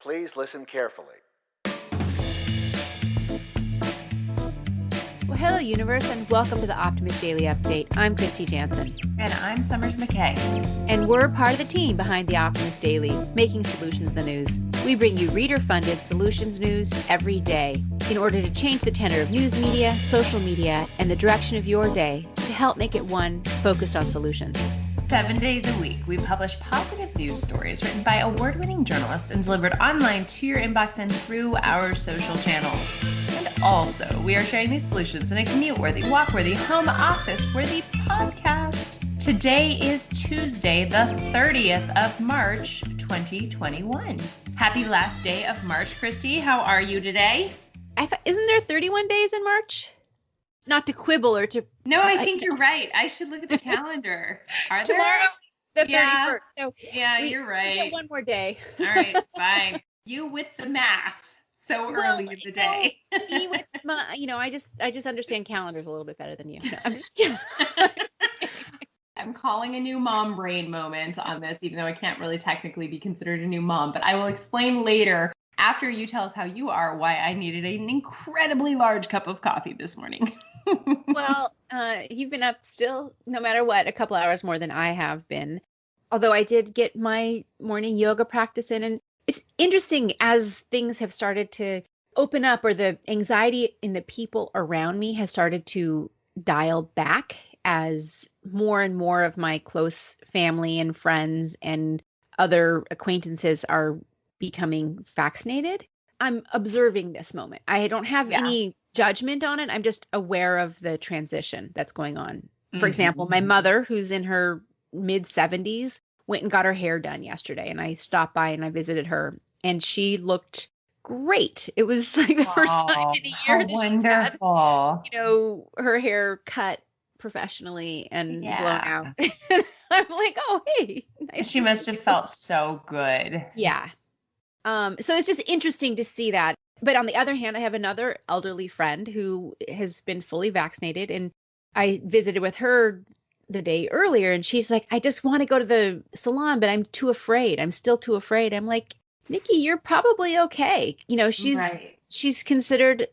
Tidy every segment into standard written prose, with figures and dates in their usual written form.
Please listen carefully. Well, hello, universe, and welcome to the Optimist Daily Update. I'm Kristy Jansen. And I'm Summers McKay. And we're part of the team behind the Optimist Daily, making solutions the news. We bring you reader-funded solutions news every day in order to change the tenor of news media, social media, and the direction of your day to help make it one focused on solutions. 7 days a week, we publish positive news stories written by award-winning journalists and delivered online to your inbox and through our social channels. And also, we are sharing these solutions in a commute-worthy, walk-worthy, home office-worthy podcast. Today is Tuesday, the 30th of March, 2021. Happy last day of March, Kristy. How are you today? Isn't there 31 days in March? Not to quibble or to... No, I think you're right. I should look at the calendar. Are Tomorrow, there? the 31st. So you're right. We get one more day. All right, fine. You with the math so early in the day. Me with my, I just understand calendars a little bit better than you. No, I'm just kidding. I'm calling a new mom brain moment on this, even though I can't really technically be considered a new mom. But I will explain later, after you tell us how you are, why I needed an incredibly large cup of coffee this morning. Well, you've been up still, no matter what, a couple hours more than I have been. Although I did get my morning yoga practice in. And it's interesting as things have started to open up, or the anxiety in the people around me has started to dial back as more and more of my close family and friends and other acquaintances are becoming vaccinated. I'm observing this moment. I don't have any judgment on it. I'm just aware of the transition that's going on. For example, my mother, who's in her mid 70s, went and got her hair done yesterday, and I stopped by and I visited her, and she looked great. It was like the first time in a year that wonderful. she's had, her hair cut professionally and blown out. I'm like, oh, hey. Nice. She must have felt so good. Yeah. So it's just interesting to see that. But on the other hand, I have another elderly friend who has been fully vaccinated, and I visited with her the day earlier, and she's like, I just want to go to the salon, but I'm too afraid. I'm still too afraid. I'm like, Nikki, you're probably okay. She's considered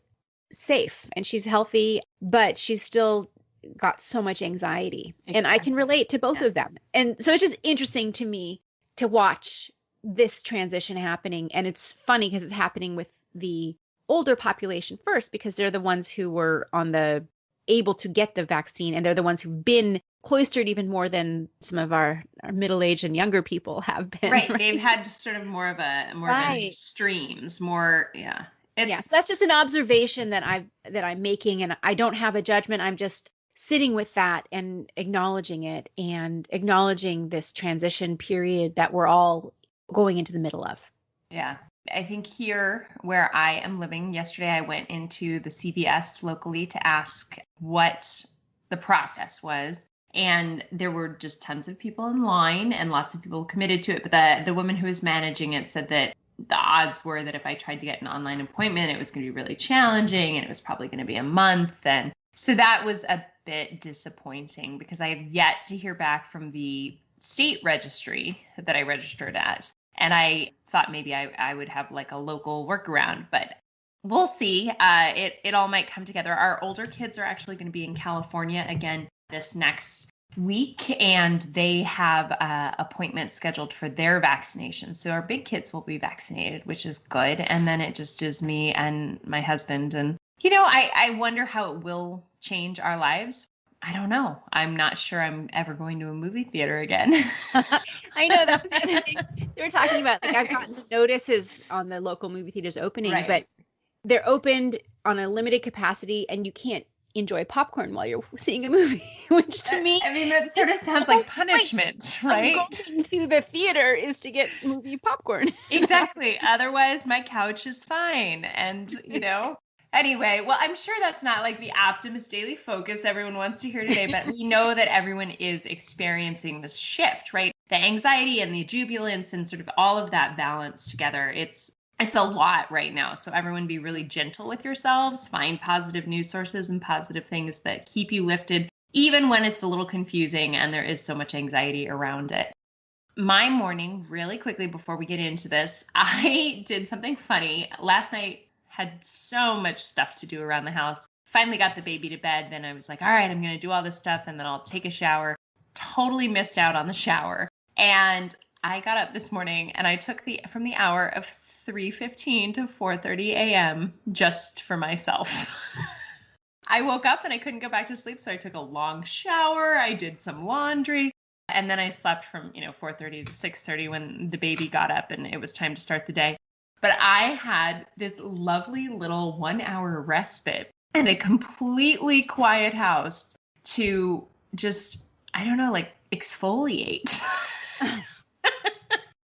safe and she's healthy, but she's still got so much anxiety. Exactly. And I can relate to both of them. And so it's just interesting to me to watch this transition happening. And it's funny because it's happening with the older population first, because they're the ones who were able to get the vaccine, and they're the ones who've been cloistered even more than some of our middle-aged and younger people have been. Right. They've had sort of more of an extremes, more. Yeah. So that's just an observation that I'm making, and I don't have a judgment. I'm just sitting with that and acknowledging it, and acknowledging this transition period that we're all going into the middle of. Yeah. I think here where I am living, yesterday I went into the CVS locally to ask what the process was. And there were just tons of people in line and lots of people committed to it. But the woman who was managing it said that the odds were that if I tried to get an online appointment, it was going to be really challenging, and it was probably going to be a month. And so that was a bit disappointing, because I have yet to hear back from the state registry that I registered at. And I thought maybe I would have like a local workaround, but we'll see. It all might come together. Our older kids are actually going to be in California again this next week, and they have appointments scheduled for their vaccinations. So our big kids will be vaccinated, which is good. And then it just is me and my husband. And, I wonder how it will change our lives. I don't know. I'm not sure I'm ever going to a movie theater again. I know that was the other thing they were talking about. Like, I've gotten notices on the local movie theaters opening, but they're opened on a limited capacity, and you can't enjoy popcorn while you're seeing a movie, which to me, that sort of sounds like punishment, right? Going to the theater is to get movie popcorn. Exactly. Otherwise, my couch is fine. And, Anyway, well, I'm sure that's not like the Optimist Daily focus everyone wants to hear today, but we know that everyone is experiencing this shift, right? The anxiety and the jubilance and sort of all of that balance together. It's a lot right now. So everyone be really gentle with yourselves, find positive news sources and positive things that keep you lifted, even when it's a little confusing and there is so much anxiety around it. my morning, really quickly before we get into this, I did something funny. Last night had so much stuff to do around the house. Finally got the baby to bed. Then I was like, all right, I'm going to do all this stuff and then I'll take a shower. Totally missed out on the shower. And I got up this morning and I took from the hour of 3:15 to 4:30 a.m. just for myself. I woke up and I couldn't go back to sleep, so I took a long shower. I did some laundry, and then I slept from 4:30 to 6:30 when the baby got up and it was time to start the day. But I had this lovely little 1-hour respite in a completely quiet house to just, I don't know, like exfoliate.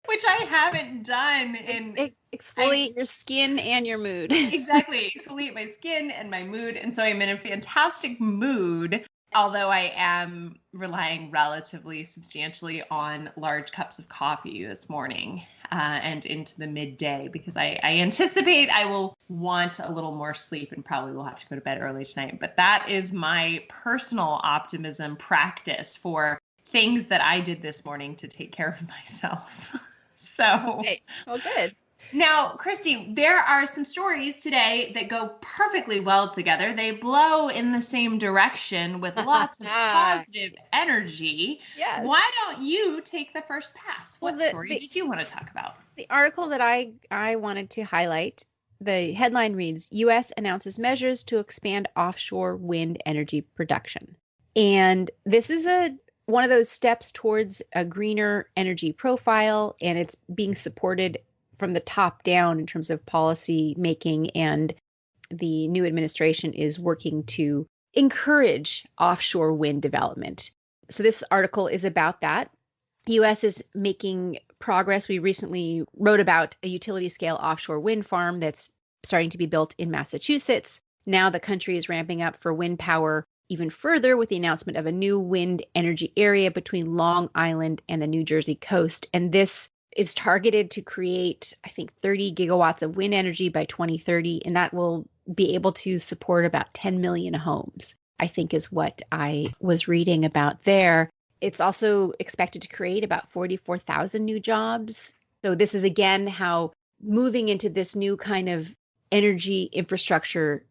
Which I haven't done in exfoliate your skin and your mood. Exactly. Exfoliate my skin and my mood. And so I'm in a fantastic mood, although I am relying relatively substantially on large cups of coffee this morning and into the midday, because I anticipate I will want a little more sleep and probably will have to go to bed early tonight. But that is my personal optimism practice for things that I did this morning to take care of myself. So, okay. Well, good. Now, Kristy, there are some stories today that go perfectly well together. They blow in the same direction with lots of positive energy. Yes. Why don't you take the first pass? What story did you want to talk about? The article that I wanted to highlight, the headline reads, U.S. announces measures to expand offshore wind energy production. And this is one of those steps towards a greener energy profile, and it's being supported from the top down in terms of policy making, and the new administration is working to encourage offshore wind development. So this article is about that. The U.S. is making progress. We recently wrote about a utility scale offshore wind farm that's starting to be built in Massachusetts. Now the country is ramping up for wind power even further with the announcement of a new wind energy area between Long Island and the New Jersey coast. And this is targeted to create, I think, 30 gigawatts of wind energy by 2030, and that will be able to support about 10 million homes, I think is what I was reading about there. It's also expected to create about 44,000 new jobs. So this is, again, how moving into this new kind of energy infrastructure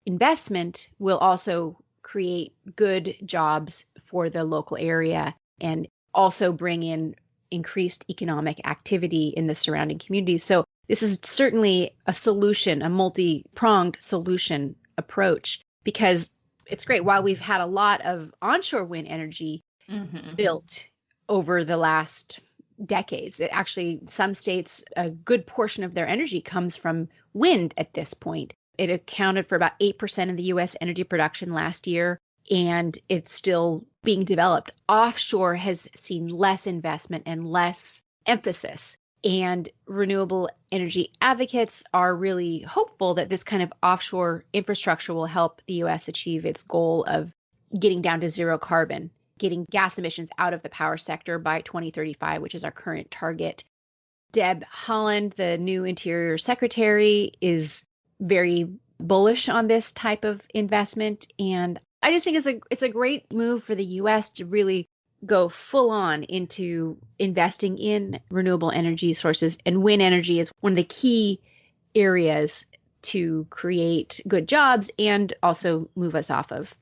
investment will also create good jobs for the local area and also bring in increased economic activity in the surrounding communities. So this is certainly a solution, a multi-pronged solution approach, because it's great. While we've had a lot of onshore wind energy built over the last decades, it actually, some states, a good portion of their energy comes from wind at this point. It accounted for about 8% of the U.S. energy production last year, and it's still being developed. Offshore has seen less investment and less emphasis, and renewable energy advocates are really hopeful that this kind of offshore infrastructure will help the U.S. achieve its goal of getting down to zero carbon, getting gas emissions out of the power sector by 2035, which is our current target. Deb Haaland, the new Interior Secretary, is very bullish on this type of investment, and I just think it's a great move for the U.S. to really go full on into investing in renewable energy sources, and wind energy is one of the key areas to create good jobs and also move us off of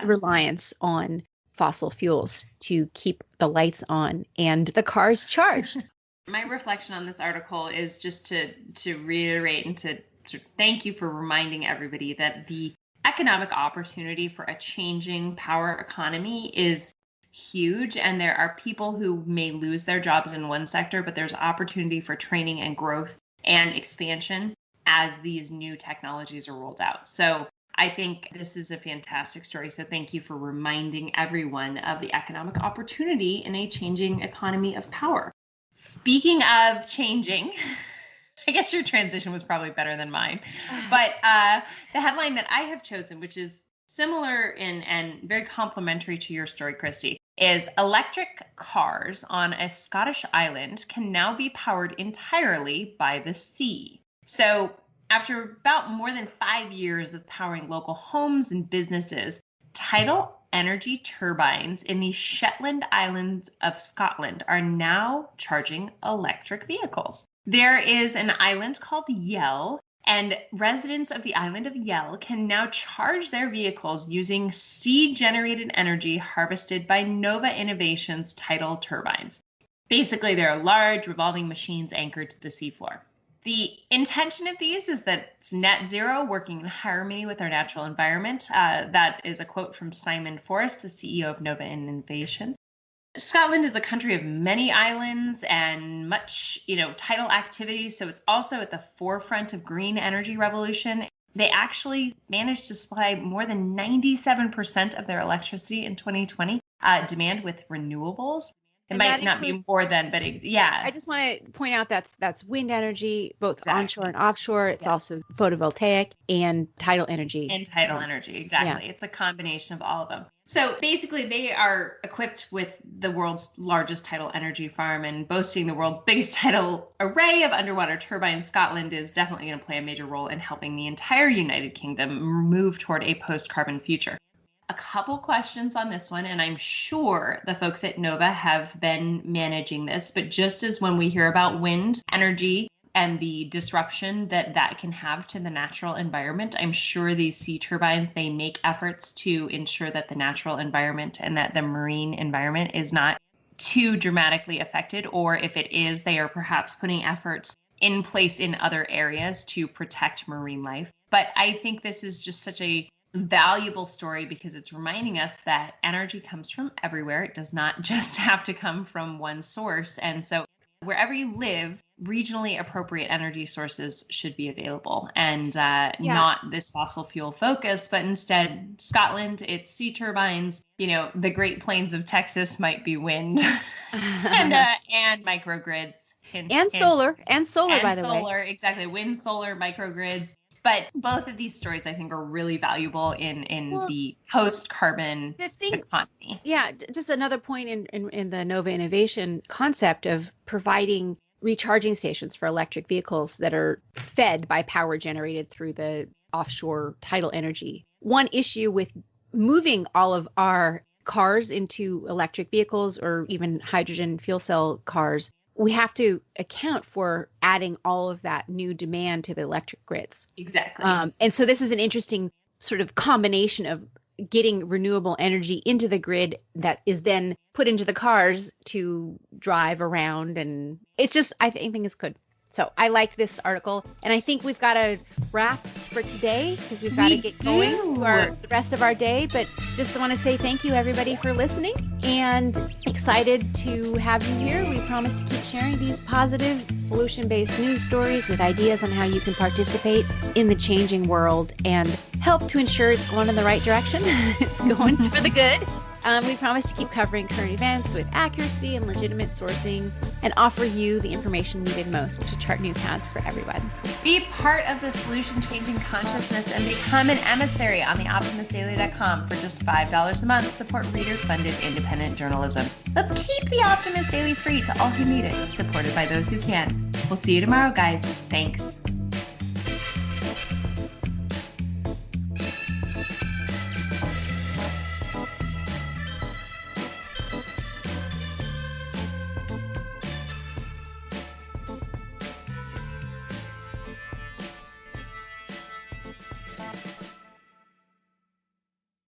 reliance on fossil fuels to keep the lights on and the cars charged. My reflection on this article is just to reiterate and to thank you for reminding everybody that the economic opportunity for a changing power economy is huge, and there are people who may lose their jobs in one sector, but there's opportunity for training and growth and expansion as these new technologies are rolled out. So I think this is a fantastic story. So thank you for reminding everyone of the economic opportunity in a changing economy of power. Speaking of changing, I guess your transition was probably better than mine. But the headline that I have chosen, which is similar and very complementary to your story, Kristy, is electric cars on a Scottish island can now be powered entirely by the sea. So after about more than 5 years of powering local homes and businesses, tidal energy turbines in the Shetland Islands of Scotland are now charging electric vehicles. There is an island called Yell, and residents of the island of Yell can now charge their vehicles using sea-generated energy harvested by Nova Innovation's tidal turbines. Basically, they're large revolving machines anchored to the seafloor. The intention of these is that it's net zero, working in harmony with our natural environment. That is a quote from Simon Forrest, the CEO of Nova Innovation. Scotland is a country of many islands and much, tidal activity, so it's also at the forefront of green energy revolution. They actually managed to supply more than 97% of their electricity in 2020 demand with renewables. It might not be more than, but yeah. I just want to point out that's wind energy, both onshore and offshore. It's also photovoltaic and tidal energy. And tidal energy, exactly. Yeah. It's a combination of all of them. So basically, they are equipped with the world's largest tidal energy farm and boasting the world's biggest tidal array of underwater turbines. Scotland is definitely going to play a major role in helping the entire United Kingdom move toward a post-carbon future. A couple questions on this one, and I'm sure the folks at Nova have been managing this, but just as when we hear about wind energy and the disruption that can have to the natural environment, I'm sure these sea turbines, they make efforts to ensure that the natural environment and that the marine environment is not too dramatically affected, or if it is, they are perhaps putting efforts in place in other areas to protect marine life. But I think this is just such a valuable story because it's reminding us that energy comes from everywhere. It does not just have to come from one source. And so wherever you live, regionally appropriate energy sources should be available and not this fossil fuel focus, but instead Scotland, it's sea turbines, the Great Plains of Texas might be wind and microgrids. And solar, by the way. Solar, exactly. Wind, solar, microgrids. But both of these stories, I think, are really valuable in the post-carbon economy. Yeah, just another point in the Nova Innovation concept of providing recharging stations for electric vehicles that are fed by power generated through the offshore tidal energy. One issue with moving all of our cars into electric vehicles or even hydrogen fuel cell cars, we have to account for adding all of that new demand to the electric grids. Exactly. And so this is an interesting sort of combination of getting renewable energy into the grid that is then put into the cars to drive around. And it's just, I think it's good. So I like this article, and I think we've got to wrap for today because we've got to get going to the rest of our day. But just want to say thank you, everybody, for listening, and excited to have you here. We promise to keep sharing these positive, solution-based news stories with ideas on how you can participate in the changing world and help to ensure it's going in the right direction. It's going for the good. We promise to keep covering current events with accuracy and legitimate sourcing and offer you the information needed most to chart new paths for everyone. Be part of the solution-changing consciousness and become an emissary on the optimistdaily.com for just $5 a month. Support reader-funded independent journalism. Let's keep the Optimist Daily free to all who need it, supported by those who can. We'll see you tomorrow, guys. Thanks.